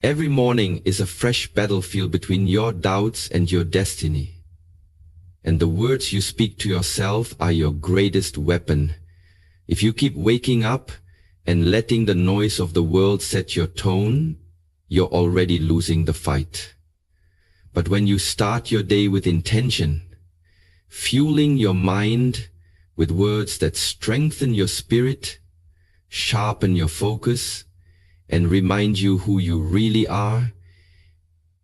Every morning is a fresh battlefield between your doubts and your destiny. And the words you speak to yourself are your greatest weapon. If you keep waking up and letting the noise of the world set your tone, you're already losing the fight. But when you start your day with intention, fueling your mind with words that strengthen your spirit, sharpen your focus, and remind you who you really are,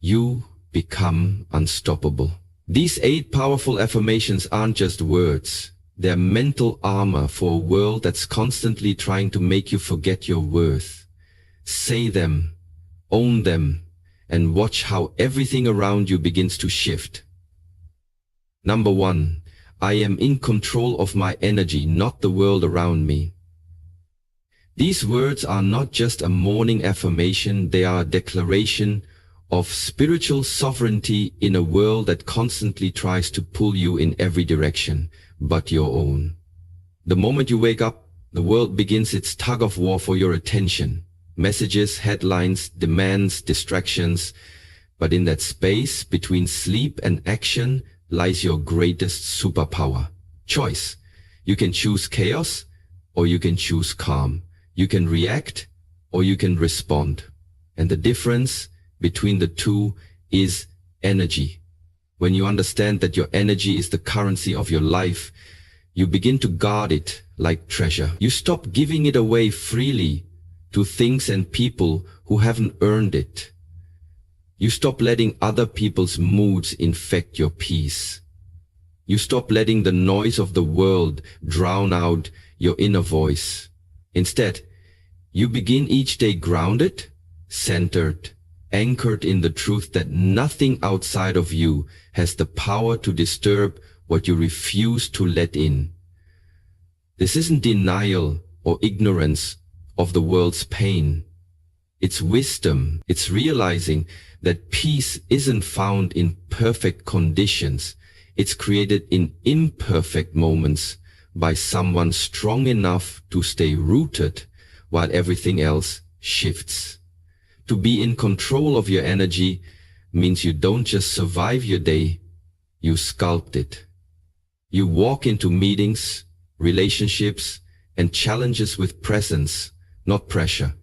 you become unstoppable. These 8 powerful affirmations aren't just words. They're mental armor for a world that's constantly trying to make you forget your worth. Say them, own them, and watch how everything around you begins to shift. Number 1, I am in control of my energy, not the world around me. These words are not just a morning affirmation, they are a declaration of spiritual sovereignty in a world that constantly tries to pull you in every direction but your own. The moment you wake up, the world begins its tug of war for your attention. Messages, headlines, demands, distractions. But in that space between sleep and action lies your greatest superpower. Choice. You can choose chaos or you can choose calm. You can react or you can respond. And the difference between the two is energy. When you understand that your energy is the currency of your life, you begin to guard it like treasure. You stop giving it away freely to things and people who haven't earned it. You stop letting other people's moods infect your peace. You stop letting the noise of the world drown out your inner voice. Instead, you begin each day grounded, centered, anchored in the truth that nothing outside of you has the power to disturb what you refuse to let in. This isn't denial or ignorance of the world's pain. It's wisdom. It's realizing that peace isn't found in perfect conditions. It's created in imperfect moments by someone strong enough to stay rooted while everything else shifts. To be in control of your energy means you don't just survive your day, you sculpt it. You walk into meetings, relationships, and challenges with presence, not pressure.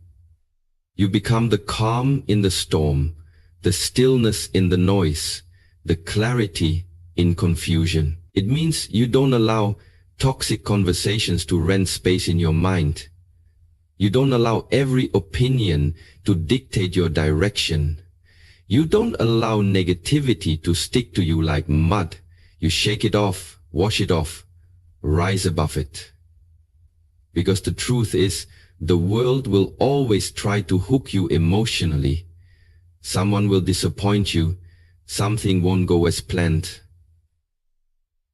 You become the calm in the storm, the stillness in the noise, the clarity in confusion. It means you don't allow toxic conversations to rent space in your mind. You don't allow every opinion to dictate your direction. You don't allow negativity to stick to you like mud. You shake it off, wash it off, rise above it. Because the truth is, the world will always try to hook you emotionally. Someone will disappoint you. Something won't go as planned.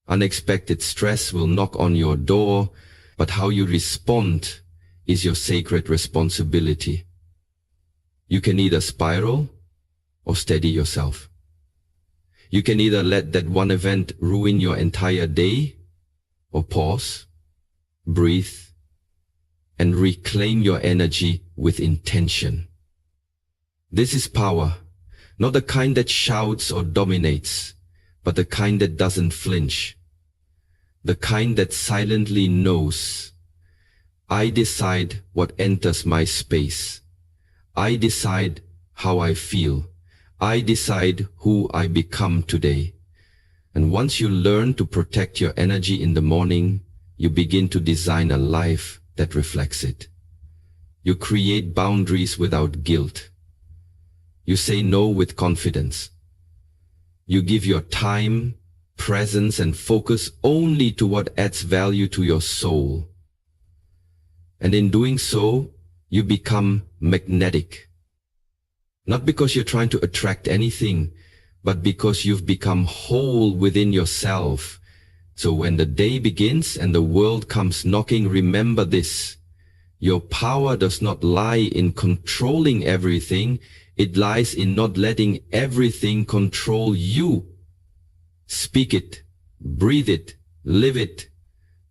Unexpected stress will knock on your door, but how you respond is your sacred responsibility. You can either spiral or steady yourself. You can either let that one event ruin your entire day or pause, breathe, and reclaim your energy with intention. This is power, not the kind that shouts or dominates, but the kind that doesn't flinch. The kind that silently knows, I decide what enters my space. I decide how I feel. I decide who I become today. And once you learn to protect your energy in the morning, you begin to design a life that reflects it. You create boundaries without guilt. You say no with confidence. You give your time, presence, and focus only to what adds value to your soul. And in doing so, you become magnetic. Not because you're trying to attract anything, but because you've become whole within yourself. So when the day begins and the world comes knocking, remember this. Your power does not lie in controlling everything. It lies in not letting everything control you. Speak it, breathe it, live it.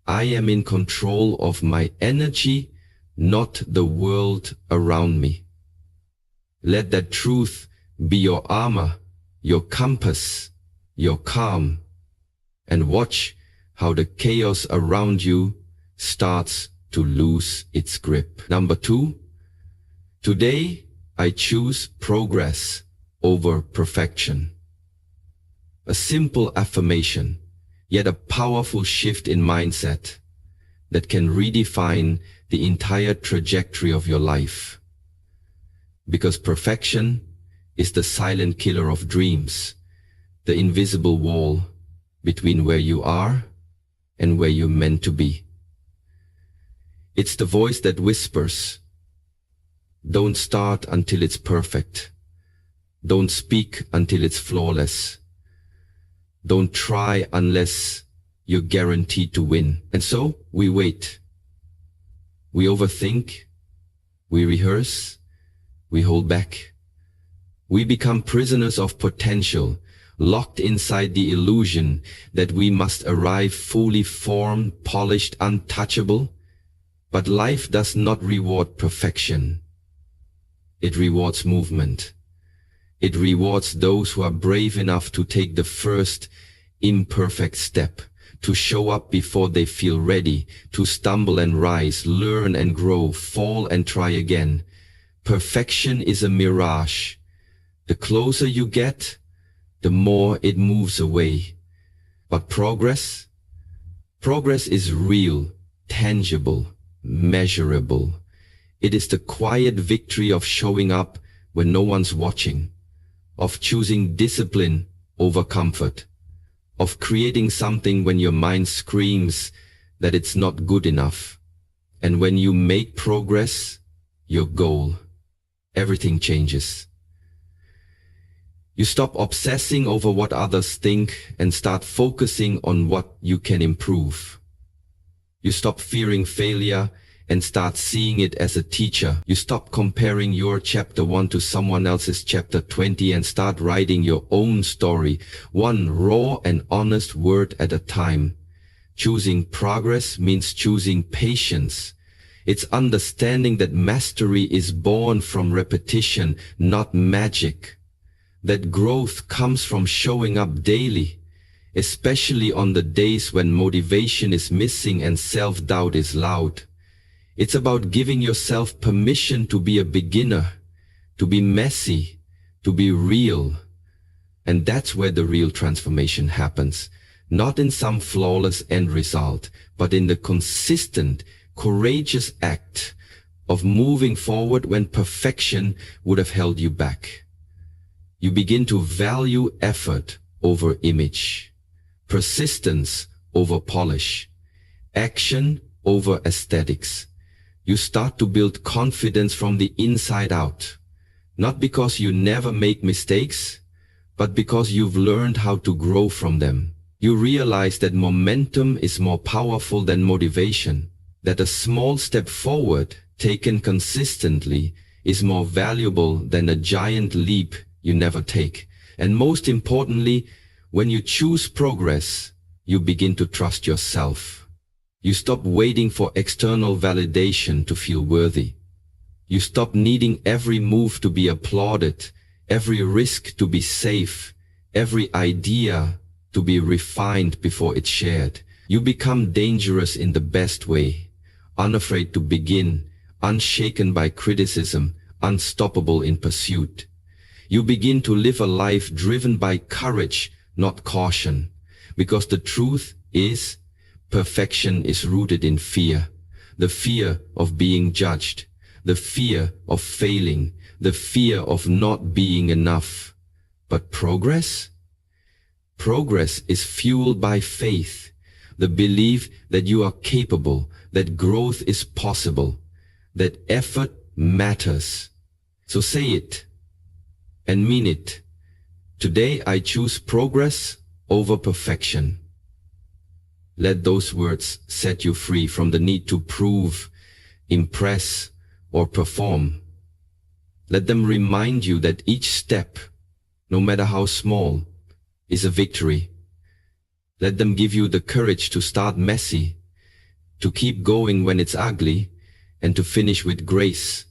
I am in control of my energy, not the world around me. Let that truth be your armor, your compass, your calm, and watch how the chaos around you starts to lose its grip. Number 2, today I choose progress over perfection. A simple affirmation, yet a powerful shift in mindset that can redefine the entire trajectory of your life. Because perfection is the silent killer of dreams, the invisible wall between where you are and where you're meant to be. It's the voice that whispers, don't start until it's perfect. Don't speak until it's flawless. Don't try unless you're guaranteed to win. And so we wait. We overthink. We rehearse. We hold back. We become prisoners of potential, locked inside the illusion that we must arrive fully formed, polished, untouchable. But life does not reward perfection. It rewards movement. It rewards those who are brave enough to take the first imperfect step, to show up before they feel ready, to stumble and rise, learn and grow, fall and try again. Perfection is a mirage. The closer you get, the more it moves away. But progress is real, tangible, measurable. It is the quiet victory of showing up when no one's watching, of choosing discipline over comfort, of creating something when your mind screams that it's not good enough. And when you make progress your goal, everything changes. You stop obsessing over what others think and start focusing on what you can improve. You stop fearing failure and start seeing it as a teacher. You stop comparing your chapter 1 to someone else's chapter 20 and start writing your own story, one raw and honest word at a time. Choosing progress means choosing patience. It's understanding that mastery is born from repetition, not magic. That growth comes from showing up daily, especially on the days when motivation is missing and self-doubt is loud. It's about giving yourself permission to be a beginner, to be messy, to be real. And that's where the real transformation happens. Not in some flawless end result, but in the consistent, courageous act of moving forward when perfection would have held you back. You begin to value effort over image, persistence over polish, action over aesthetics. You start to build confidence from the inside out, not because you never make mistakes, but because you've learned how to grow from them. You realize that momentum is more powerful than motivation, that a small step forward, taken consistently, is more valuable than a giant leap you never take. And most importantly, when you choose progress, you begin to trust yourself. You stop waiting for external validation to feel worthy. You stop needing every move to be applauded, every risk to be safe, every idea to be refined before it's shared. You become dangerous in the best way, unafraid to begin, unshaken by criticism, unstoppable in pursuit. You begin to live a life driven by courage, not caution, because the truth is, perfection is rooted in fear, the fear of being judged, the fear of failing, the fear of not being enough. But progress? Progress is fueled by faith, the belief that you are capable, that growth is possible, that effort matters. So say it and mean it. Today I choose progress over perfection. Let those words set you free from the need to prove, impress, or perform. Let them remind you that each step, no matter how small, is a victory. Let them give you the courage to start messy, to keep going when it's ugly, and to finish with grace.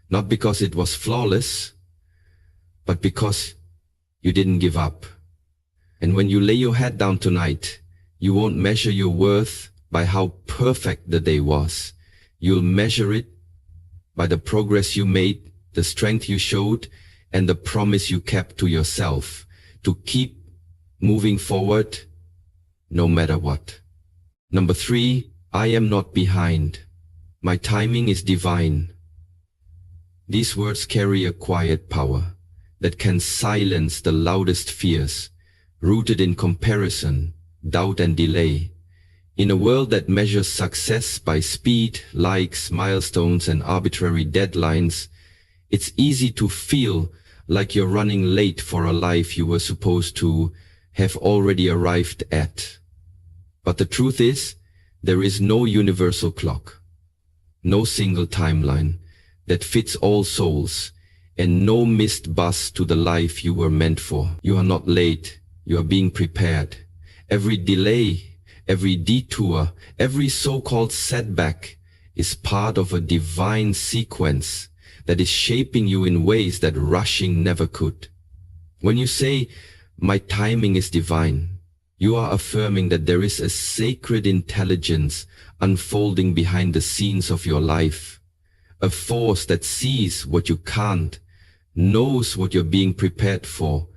Not because it was flawless, but because you didn't give up. And when you lay your head down tonight, you won't measure your worth by how perfect the day was. You'll measure it by the progress you made, the strength you showed, and the promise you kept to yourself to keep moving forward no matter what. Number 3, I am not behind. My timing is divine. These words carry a quiet power that can silence the loudest fears, rooted in comparison, doubt and delay. In a world that measures success by speed, likes, milestones and arbitrary deadlines, it's easy to feel like you're running late for a life you were supposed to have already arrived at. But the truth is, there is no universal clock, no single timeline that fits all souls, and no missed bus to the life you were meant for. You are not late, you are being prepared. Every delay, every detour, every so-called setback is part of a divine sequence that is shaping you in ways that rushing never could. When you say, my timing is divine, you are affirming that there is a sacred intelligence unfolding behind the scenes of your life, a force that sees what you can't, knows what you're being prepared for,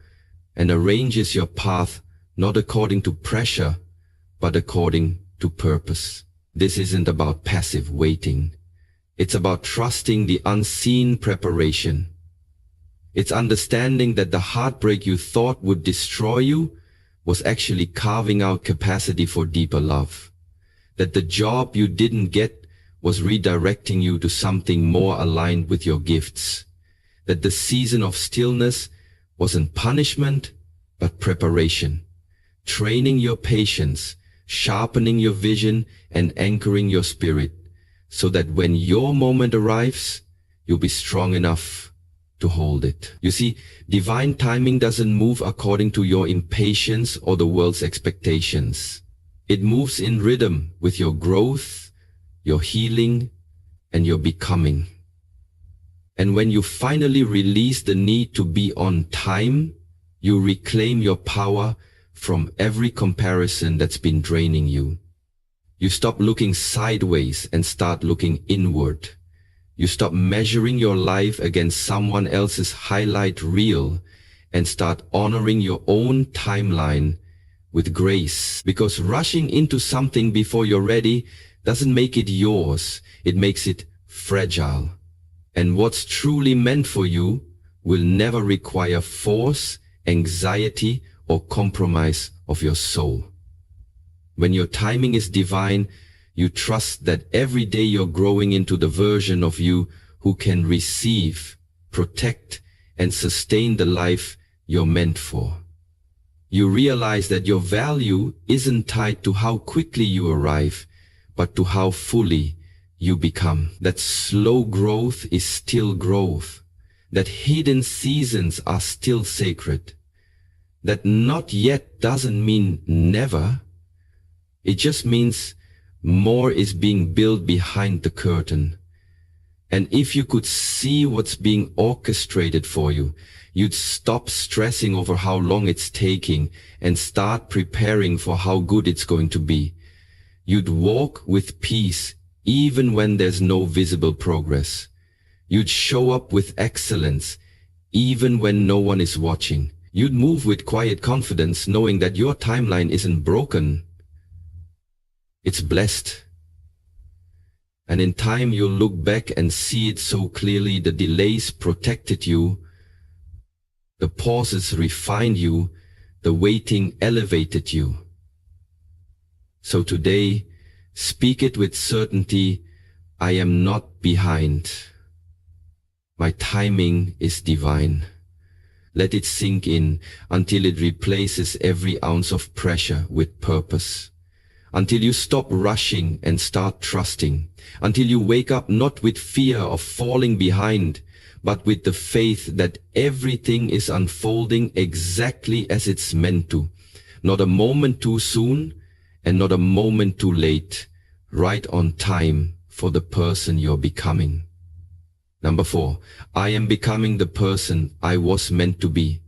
and arranges your path not according to pressure, but according to purpose. This isn't about passive waiting. It's about trusting the unseen preparation. It's understanding that the heartbreak you thought would destroy you was actually carving out capacity for deeper love. That the job you didn't get was redirecting you to something more aligned with your gifts. That the season of stillness wasn't punishment, but preparation. Training your patience, sharpening your vision, and anchoring your spirit, so that when your moment arrives, you'll be strong enough to hold it. You see, divine timing doesn't move according to your impatience or the world's expectations. It moves in rhythm with your growth, your healing, and your becoming. And when you finally release the need to be on time, you reclaim your power from every comparison that's been draining you. You stop looking sideways and start looking inward. You stop measuring your life against someone else's highlight reel and start honoring your own timeline with grace. Because rushing into something before you're ready doesn't make it yours. It makes it fragile. And what's truly meant for you will never require force, anxiety, or compromise of your soul. When your timing is divine, you trust that every day you're growing into the version of you who can receive, protect, and sustain the life you're meant for. You realize that your value isn't tied to how quickly you arrive, but to how fully you become. That slow growth is still growth. That hidden seasons are still sacred. That not yet doesn't mean never. It just means more is being built behind the curtain. And if you could see what's being orchestrated for you, you'd stop stressing over how long it's taking and start preparing for how good it's going to be. You'd walk with peace even when there's no visible progress. You'd show up with excellence even when no one is watching. You'd move with quiet confidence knowing that your timeline isn't broken. It's blessed. And in time you'll look back and see it so clearly. The delays protected you. The pauses refined you. The waiting elevated you. So today, speak it with certainty. I am not behind. My timing is divine. Let it sink in until it replaces every ounce of pressure with purpose. Until you stop rushing and start trusting. Until you wake up not with fear of falling behind, but with the faith that everything is unfolding exactly as it's meant to. Not a moment too soon and not a moment too late. Right on time for the person you're becoming. Number 4, I am becoming the person I was meant to be.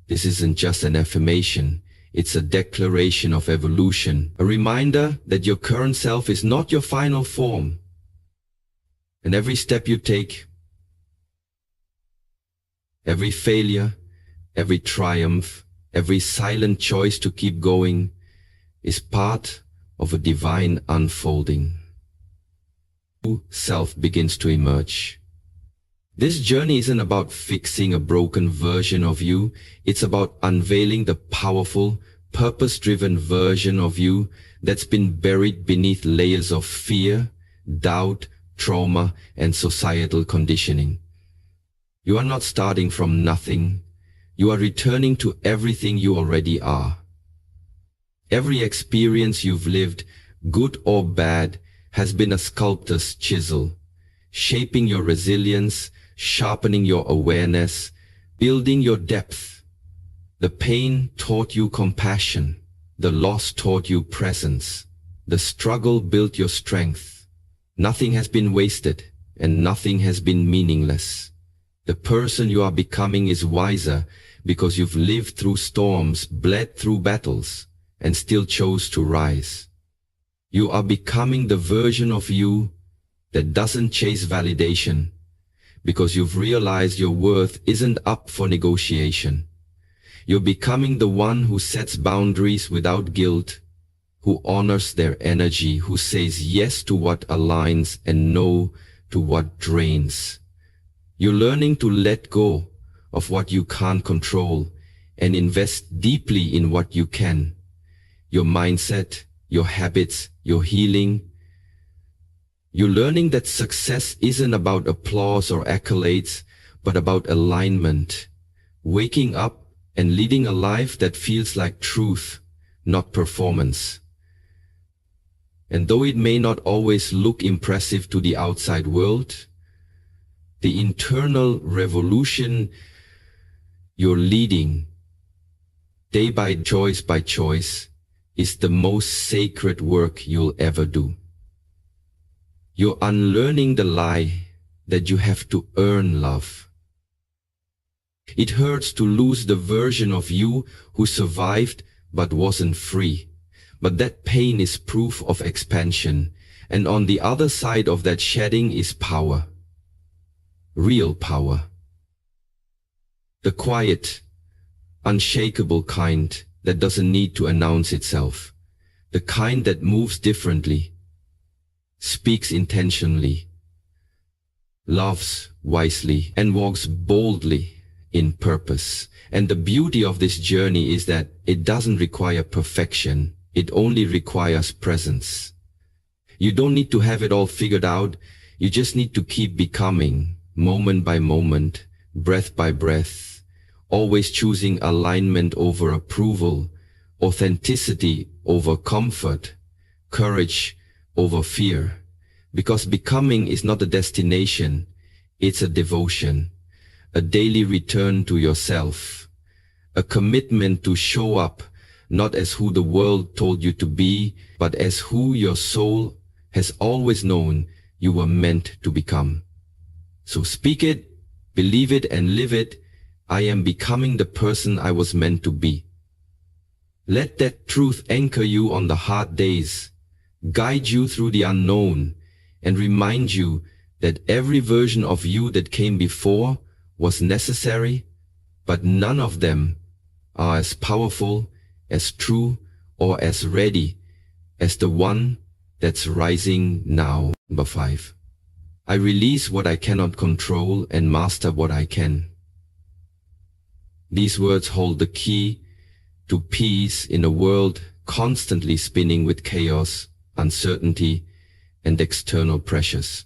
This isn't just an affirmation, it's a declaration of evolution, a reminder that your current self is not your final form. And every step you take, every failure, every triumph, every silent choice to keep going is part of a divine unfolding. Self begins to emerge. This journey isn't about fixing a broken version of you, it's about unveiling the powerful, purpose-driven version of you that's been buried beneath layers of fear, doubt, trauma, and societal conditioning. You are not starting from nothing, you are returning to everything you already are. Every experience you've lived, good or bad, has been a sculptor's chisel, shaping your resilience, sharpening your awareness, building your depth. The pain taught you compassion, the loss taught you presence, the struggle built your strength. Nothing has been wasted, and nothing has been meaningless. The person you are becoming is wiser because you've lived through storms, bled through battles, and still chose to rise. You are becoming the version of you that doesn't chase validation, because you've realized your worth isn't up for negotiation. You're becoming the one who sets boundaries without guilt, who honors their energy, who says yes to what aligns and no to what drains. You're learning to let go of what you can't control and invest deeply in what you can. Your mindset, your habits, your healing. You're learning that success isn't about applause or accolades, but about alignment, waking up and leading a life that feels like truth, not performance. And though it may not always look impressive to the outside world, the internal revolution you're leading, day by choice, is the most sacred work you'll ever do. You're unlearning the lie that you have to earn love. It hurts to lose the version of you who survived but wasn't free. But that pain is proof of expansion, and on the other side of that shedding is power. Real power. The quiet, unshakable kind that doesn't need to announce itself. The kind that moves differently, speaks intentionally, loves wisely, and walks boldly in purpose. And the beauty of this journey is that it doesn't require perfection. It only requires presence. You don't need to have it all figured out. You just need to keep becoming, moment by moment, breath by breath, always choosing alignment over approval, authenticity over comfort, courage over fear. Because becoming is not a destination, it's a devotion, a daily return to yourself, a commitment to show up not as who the world told you to be, but as who your soul has always known you were meant to become. So speak it, believe it, and live it. I am becoming the person I was meant to be. Let that truth anchor you on the hard days, guide you through the unknown, and remind you that every version of you that came before was necessary, but none of them are as powerful, as true, or as ready as the one that's rising now. Number 5. I release what I cannot control and master what I can. These words hold the key to peace in a world constantly spinning with chaos, uncertainty, and external pressures.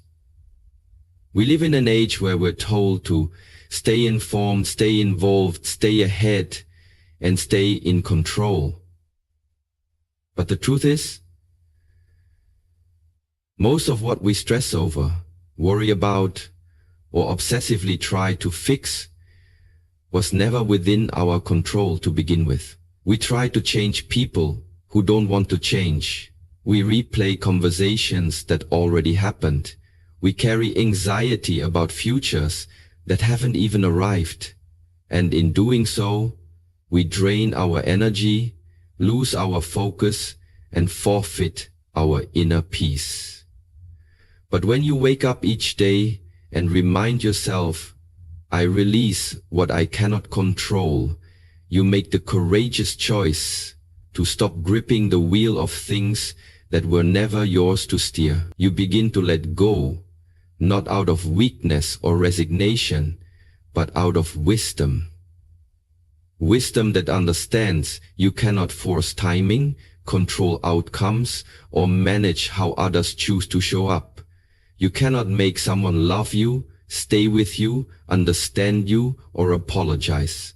We live in an age where we're told to stay informed, stay involved, stay ahead, and stay in control. But the truth is, most of what we stress over, worry about, or obsessively try to fix was never within our control to begin with. We try to change people who don't want to change. We replay conversations that already happened, We carry anxiety about futures that haven't even arrived. And in doing so, we drain our energy, lose our focus, and forfeit our inner peace. But when you wake up each day and remind yourself, I release what I cannot control, you make the courageous choice to stop gripping the wheel of things that were never yours to steer. You begin to let go, not out of weakness or resignation, but out of wisdom. Wisdom that understands you cannot force timing, control outcomes, or manage how others choose to show up. You cannot make someone love you, stay with you, understand you, or apologize.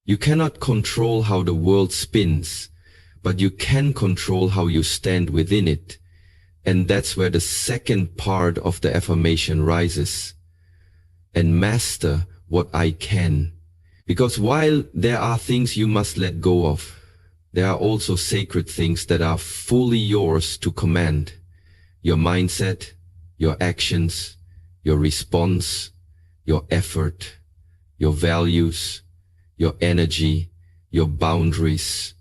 You cannot control how the world spins, but you can control how you stand within it. And that's where the second part of the affirmation rises. And master what I can. Because while there are things you must let go of, there are also sacred things that are fully yours to command. Your mindset, your actions, your response, your effort, your values, your energy, your boundaries.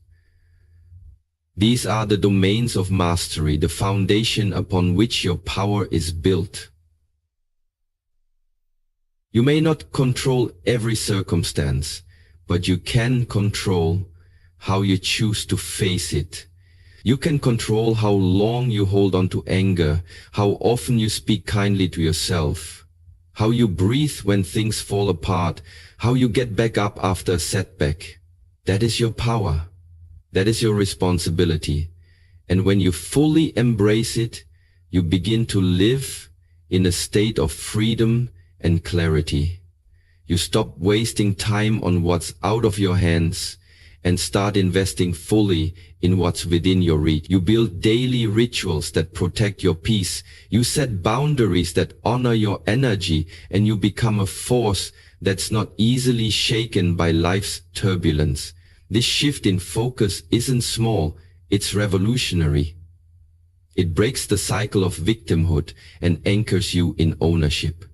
These are the domains of mastery, the foundation upon which your power is built. You may not control every circumstance, but you can control how you choose to face it. You can control how long you hold on to anger, how often you speak kindly to yourself, how you breathe when things fall apart, how you get back up after a setback. That is your power. That is your responsibility. And when you fully embrace it, you begin to live in a state of freedom and clarity. You stop wasting time on what's out of your hands and start investing fully in what's within your reach. You build daily rituals that protect your peace. You set boundaries that honor your energy, and you become a force that's not easily shaken by life's turbulence. This shift in focus isn't small, it's revolutionary. It breaks the cycle of victimhood and anchors you in ownership.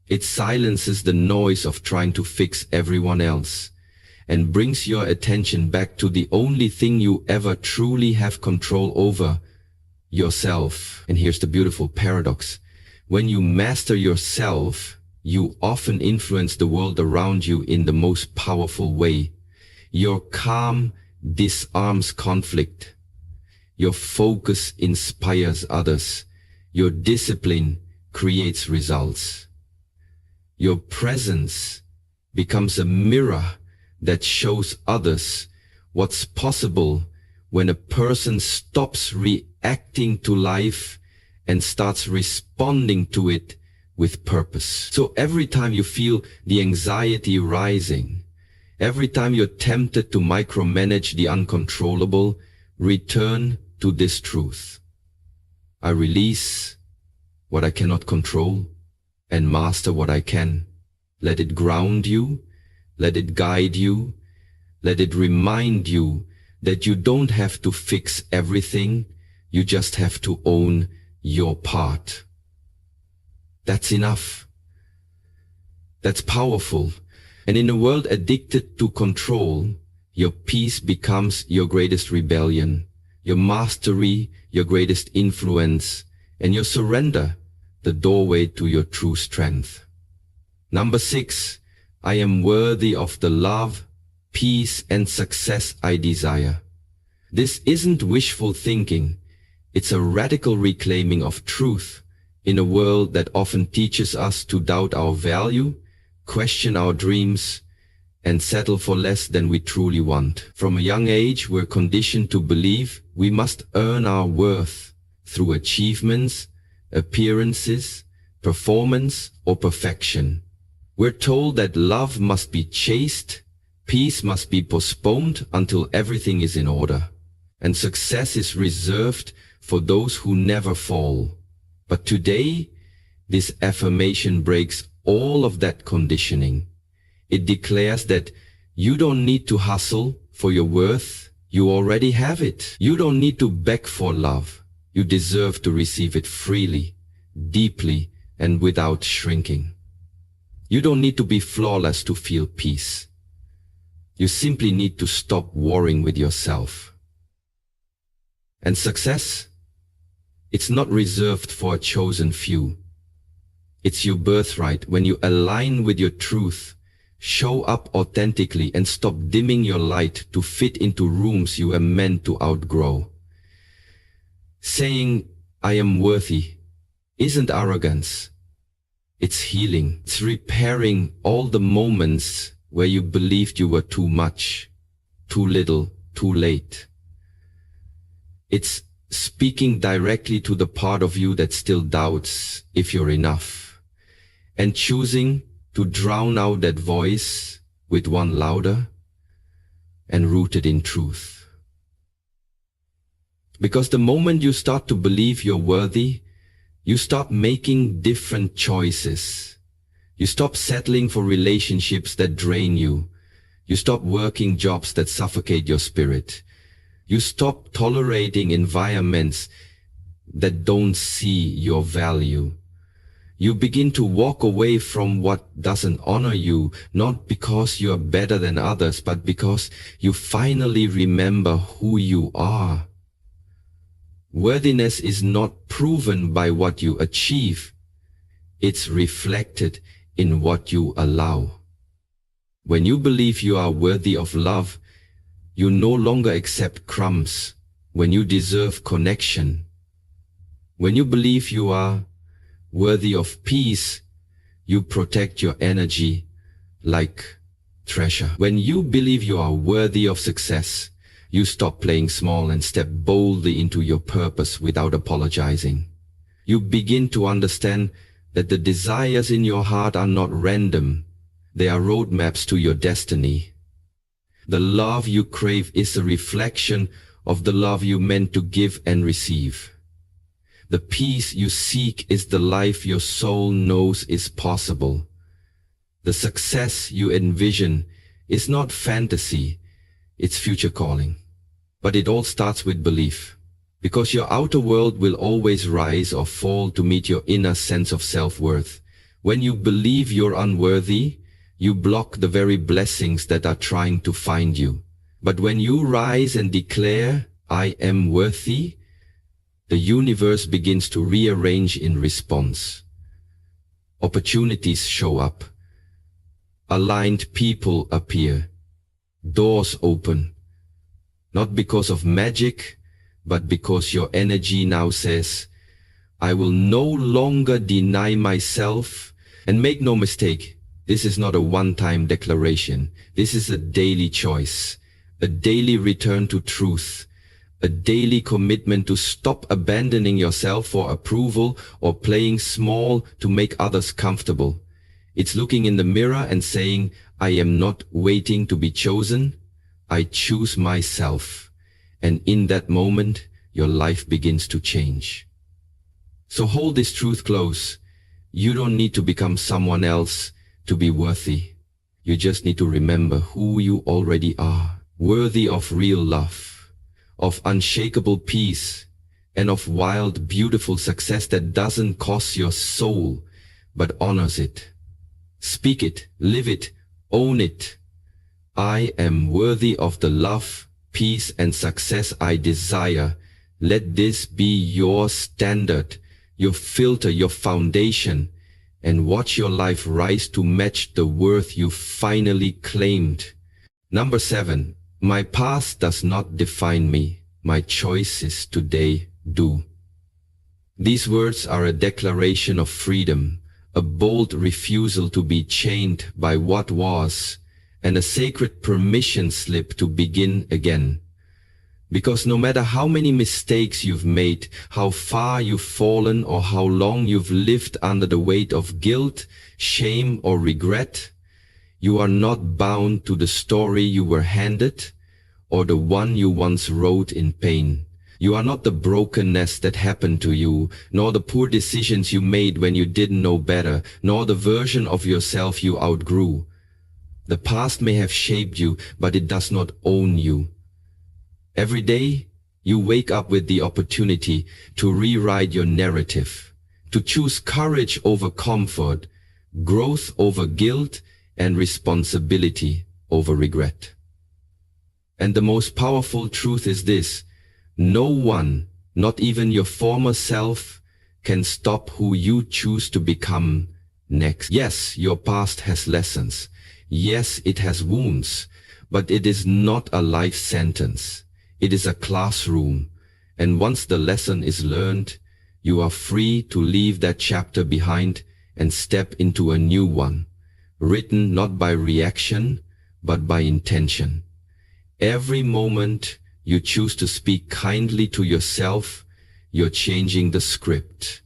It silences the noise of trying to fix everyone else and brings your attention back to the only thing you ever truly have control over, yourself. And here's the beautiful paradox. When you master yourself, you often influence the world around you in the most powerful way. Your calm disarms conflict. Your focus inspires others. Your discipline creates results. Your presence becomes a mirror that shows others what's possible when a person stops reacting to life and starts responding to it with purpose. So every time you feel the anxiety rising, every time you're tempted to micromanage the uncontrollable, return to this truth. I release what I cannot control and master what I can. Let it ground you, let it guide you, let it remind you that you don't have to fix everything, you just have to own your part. That's enough. That's powerful. And in a world addicted to control, your peace becomes your greatest rebellion, your mastery, your greatest influence, and your surrender, the doorway to your true strength. Number 6, I am worthy of the love, peace, and success I desire. This isn't wishful thinking. It's a radical reclaiming of truth in a world that often teaches us to doubt our value, question our dreams, and settle for less than we truly want. From a young age, we're conditioned to believe we must earn our worth through achievements, appearances, performance, or perfection. We're told that love must be chaste, peace must be postponed until everything is in order, and success is reserved for those who never fall. But today, this affirmation breaks all of that conditioning. It declares that you don't need to hustle for your worth. You already have it. You don't need to beg for love. You deserve to receive it freely, deeply, and without shrinking. You don't need to be flawless to feel peace. You simply need to stop warring with yourself. And success? It's not reserved for a chosen few. It's your birthright when you align with your truth, show up authentically, and stop dimming your light to fit into rooms you are meant to outgrow. Saying, "I am worthy," isn't arrogance. It's healing. It's repairing all the moments where you believed you were too much, too little, too late. It's speaking directly to the part of you that still doubts if you're enough, and choosing to drown out that voice with one louder and rooted in truth. Because the moment you start to believe you're worthy, you start making different choices. You stop settling for relationships that drain you. You stop working jobs that suffocate your spirit. You stop tolerating environments that don't see your value. You begin to walk away from what doesn't honor you, not because you are better than others, but because you finally remember who you are. Worthiness is not proven by what you achieve. It's reflected in what you allow. When you believe you are worthy of love, you no longer accept crumbs when you deserve connection. When you believe you are worthy of peace, you protect your energy like treasure. When you believe you are worthy of success, you stop playing small and step boldly into your purpose without apologizing. You begin to understand that the desires in your heart are not random. They are roadmaps to your destiny. The love you crave is a reflection of the love you meant to give and receive. The peace you seek is the life your soul knows is possible. The success you envision is not fantasy, it's future calling. But it all starts with belief. Because your outer world will always rise or fall to meet your inner sense of self-worth. When you believe you're unworthy, you block the very blessings that are trying to find you. But when you rise and declare, "I am worthy," the universe begins to rearrange in response. Opportunities show up. Aligned people appear. Doors open. Not because of magic, but because your energy now says, "I will no longer deny myself." And make no mistake, this is not a one-time declaration. This is a daily choice, a daily return to truth, a daily commitment to stop abandoning yourself for approval or playing small to make others comfortable. It's looking in the mirror and saying, "I am not waiting to be chosen. I choose myself." And in that moment, your life begins to change. So hold this truth close. You don't need to become someone else to be worthy. You just need to remember who you already are. Worthy of real love, of unshakable peace, and of wild, beautiful success that doesn't cost your soul, but honors it. Speak it, live it, own it. I am worthy of the love, peace, and success I desire. Let this be your standard, your filter, your foundation, and watch your life rise to match the worth you finally claimed. Number 7, my past does not define me. My choices today do. These words are a declaration of freedom, a bold refusal to be chained by what was, and a sacred permission slip to begin again. Because no matter how many mistakes you've made, how far you've fallen, or how long you've lived under the weight of guilt, shame, or regret, you are not bound to the story you were handed, or the one you once wrote in pain. You are not the brokenness that happened to you, nor the poor decisions you made when you didn't know better, nor the version of yourself you outgrew. The past may have shaped you, but it does not own you. Every day, You wake up with the opportunity to rewrite your narrative, to choose courage over comfort, growth over guilt, and responsibility over regret. And the most powerful truth is this: no one, not even your former self, can stop who you choose to become next. Yes, your past has lessons. Yes, it has wounds, but it is not a life sentence. It is a classroom, and once the lesson is learned, you are free to leave that chapter behind and step into a new one, written not by reaction, but by intention. Every moment you choose to speak kindly to yourself, you're changing the script.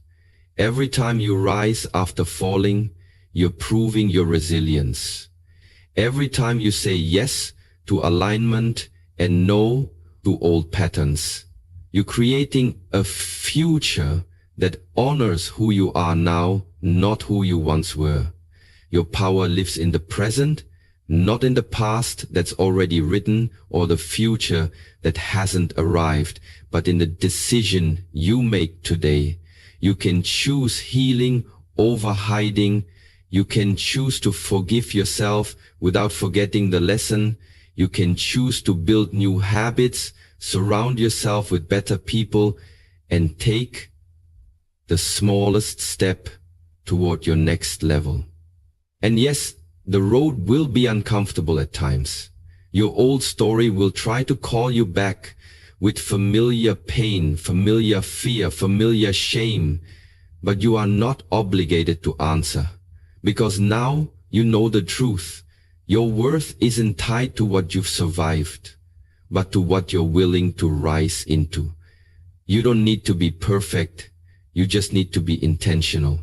Every time you rise after falling, you're proving your resilience. Every time you say yes to alignment and no to old patterns, you're creating a future that honors who you are now, not who you once were. Your power lives in the present, not in the past that's already written or the future that hasn't arrived, but in the decision you make today. You can choose healing over hiding. You can choose to forgive yourself without forgetting the lesson. You can choose to build new habits, surround yourself with better people, and take the smallest step toward your next level. And yes, the road will be uncomfortable at times. Your old story will try to call you back with familiar pain, familiar fear, familiar shame, but you are not obligated to answer, because now you know the truth. Your worth isn't tied to what you've survived, but to what you're willing to rise into. You don't need to be perfect. You just need to be intentional.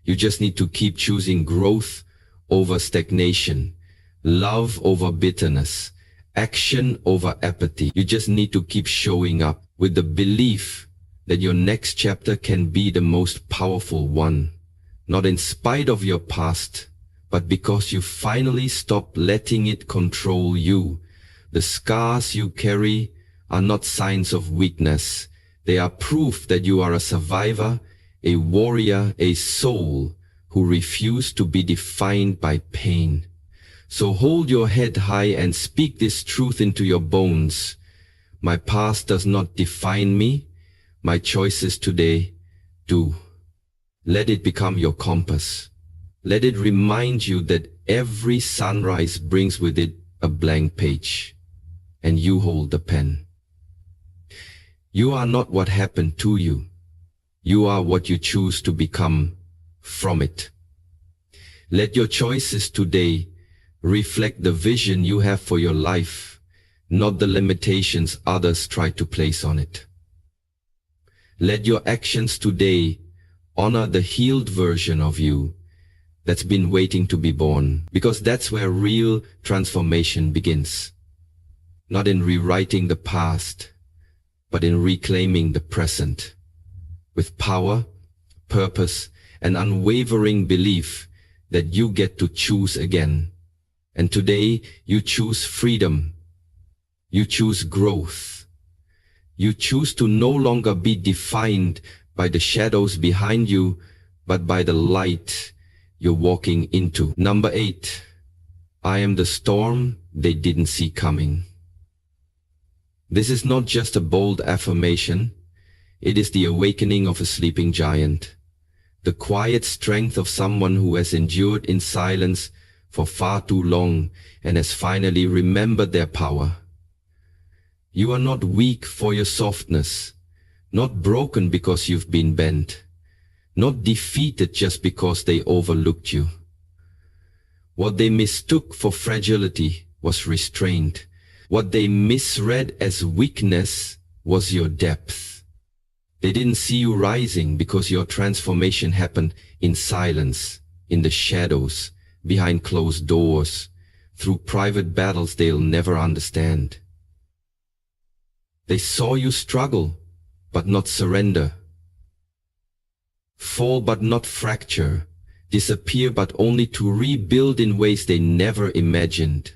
You just need to keep choosing growth over stagnation, love over bitterness, action over apathy. You just need to keep showing up with the belief that your next chapter can be the most powerful one, not in spite of your past, but because you finally stop letting it control you. The scars you carry are not signs of weakness. They are proof that you are a survivor, a warrior, a soul who refused to be defined by pain. So hold your head high and speak this truth into your bones. My past does not define me. My choices today do. Let it become your compass. Let it remind you that every sunrise brings with it a blank page, and you hold the pen. You are not what happened to you. You are what you choose to become from it. Let your choices today reflect the vision you have for your life, not the limitations others try to place on it. Let your actions today honor the healed version of you that's been waiting to be born, because that's where real transformation begins. Not in rewriting the past, but in reclaiming the present with power, purpose, and unwavering belief that you get to choose again. And today you choose freedom. You choose growth. You choose to no longer be defined by the shadows behind you, but by the light you're walking into. Number 8, I am the storm they didn't see coming. This is not just a bold affirmation. It is the awakening of a sleeping giant, the quiet strength of someone who has endured in silence for far too long and has finally remembered their power. You are not weak for your softness, not broken because you've been bent, not defeated just because they overlooked you. What they mistook for fragility was restraint. What they misread as weakness was your depth. They didn't see you rising because your transformation happened in silence, in the shadows, behind closed doors, through private battles they'll never understand. They saw you struggle, but not surrender. Fall but not fracture. Disappear but only to rebuild in ways they never imagined.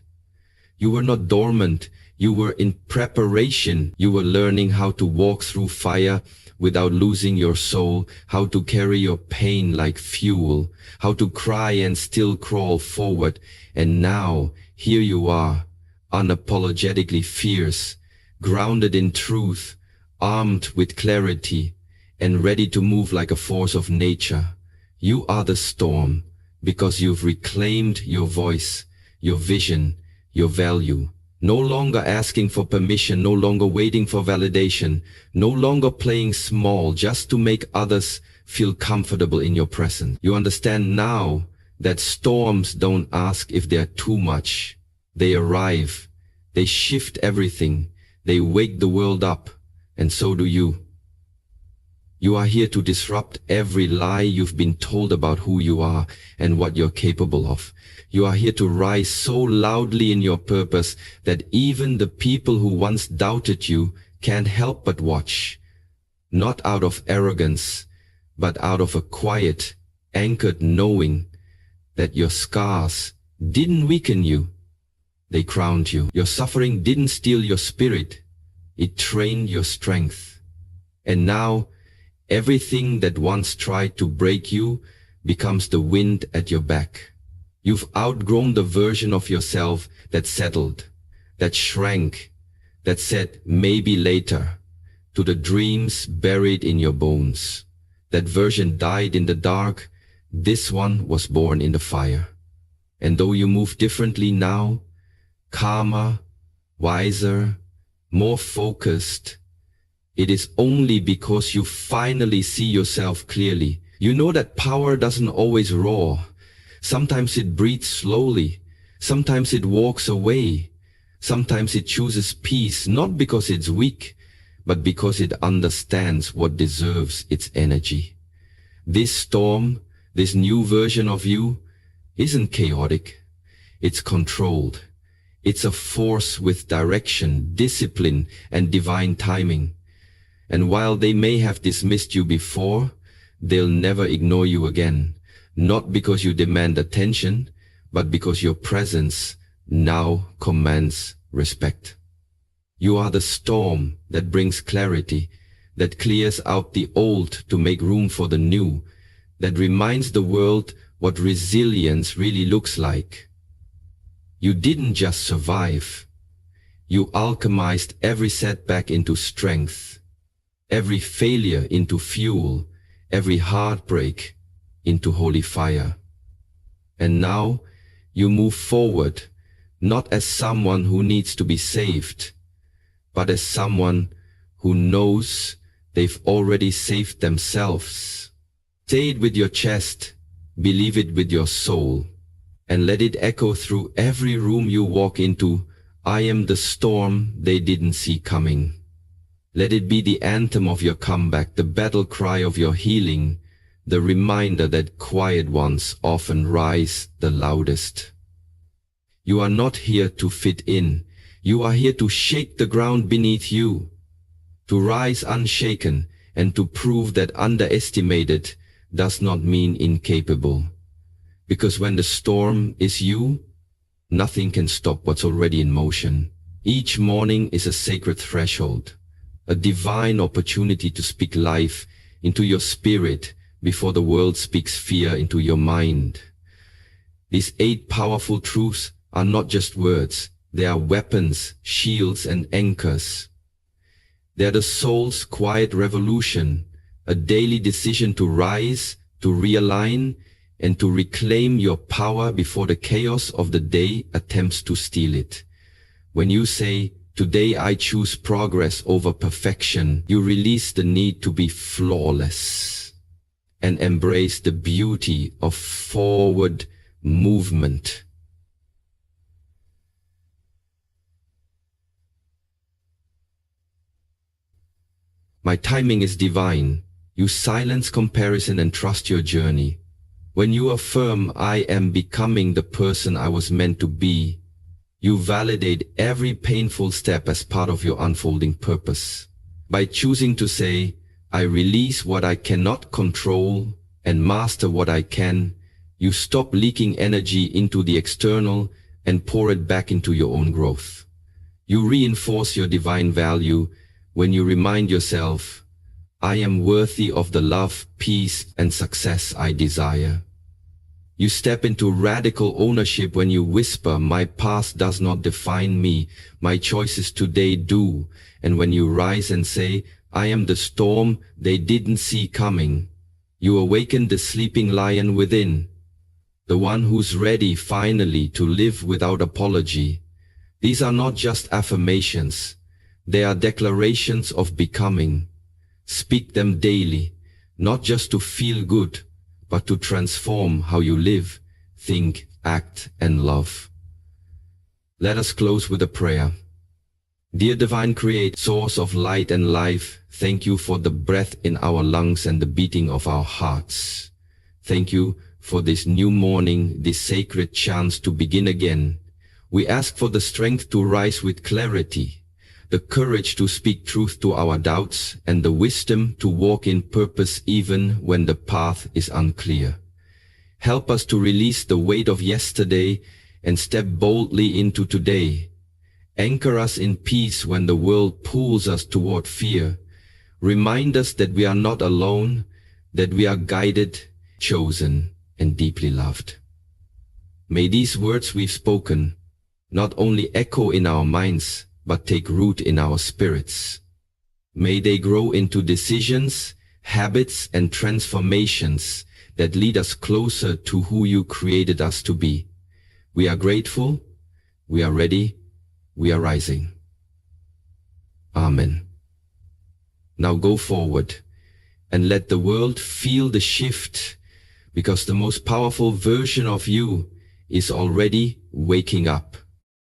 You were not dormant, You were in preparation. You were learning how to walk through fire without losing your soul, how to carry your pain like fuel, how to cry and still crawl forward. And now, here you are, unapologetically fierce, grounded in truth, armed with clarity, and ready to move like a force of nature. You are the storm, because you've reclaimed your voice, your vision, your value. No longer asking for permission, no longer waiting for validation, no longer playing small just to make others feel comfortable in your presence. You understand now that storms don't ask if they're too much. They arrive, they shift everything, they wake the world up, and so do you. You are here to disrupt every lie you've been told about who you are and what you're capable of. You are here to rise so loudly in your purpose that even the people who once doubted you can't help but watch. Not out of arrogance, but out of a quiet, anchored knowing that your scars didn't weaken you. They crowned you. Your suffering didn't steal your spirit. It trained your strength. And now, everything that once tried to break you becomes the wind at your back. You've outgrown the version of yourself that settled, that shrank, that said maybe later, to the dreams buried in your bones. That version died in the dark. This one was born in the fire. And though you move differently now, calmer, wiser, more focused, it is only because you finally see yourself clearly. You know that power doesn't always roar. Sometimes it breathes slowly. Sometimes it walks away. Sometimes it chooses peace, not because it's weak, but because it understands what deserves its energy. This storm, this new version of you, isn't chaotic. It's controlled. It's a force with direction, discipline, and divine timing. And while they may have dismissed you before, they'll never ignore you again. Not because you demand attention, but because your presence now commands respect. You are the storm that brings clarity, that clears out the old to make room for the new, that reminds the world what resilience really looks like. You didn't just survive. You alchemized every setback into strength, every failure into fuel, every heartbreak into holy fire. And now you move forward, not as someone who needs to be saved, but as someone who knows they've already saved themselves. Say it with your chest, believe it with your soul, and let it echo through every room you walk into. I am the storm they didn't see coming. Let it be the anthem of your comeback, the battle cry of your healing, the reminder that quiet ones often rise the loudest. You are not here to fit in. You are here to shake the ground beneath you, to rise unshaken, and to prove that underestimated does not mean incapable. Because when the storm is you, nothing can stop what's already in motion. Each morning is a sacred threshold, a divine opportunity to speak life into your spirit before the world speaks fear into your mind. These 8 powerful truths are not just words. They are weapons, shields, and anchors. They are the soul's quiet revolution, a daily decision to rise, to realign, and to reclaim your power before the chaos of the day attempts to steal it. When you say, "Today I choose progress over perfection," you release the need to be flawless and embrace the beauty of forward movement. My timing is divine. You silence comparison and trust your journey. When you affirm, "I am becoming the person I was meant to be," you validate every painful step as part of your unfolding purpose. By choosing to say, "I release what I cannot control and master what I can," you stop leaking energy into the external and pour it back into your own growth. You reinforce your divine value when you remind yourself, I am worthy of the love, peace, and success I desire. You step into radical ownership when you whisper, my past does not define me, my choices today do. And when you rise and say, I am the storm they didn't see coming, you awaken the sleeping lion within, the one who's ready finally to live without apology. These are not just affirmations, they are declarations of becoming. Speak them daily, not just to feel good, but to transform how you live, think, act, and love. Let us close with a prayer. Dear Divine Creator, Source of light and life, thank you for the breath in our lungs and the beating of our hearts. Thank you for this new morning, this sacred chance to begin again. We ask for the strength to rise with clarity, the courage to speak truth to our doubts, and the wisdom to walk in purpose even when the path is unclear. Help us to release the weight of yesterday and step boldly into today. Anchor us in peace when the world pulls us toward fear. Remind us that we are not alone, that we are guided, chosen, and deeply loved. May these words we've spoken not only echo in our minds, but take root in our spirits. May they grow into decisions, habits, and transformations that lead us closer to who you created us to be. We are grateful, we are ready, we are rising. Amen. Now go forward and let the world feel the shift, because the most powerful version of you is already waking up.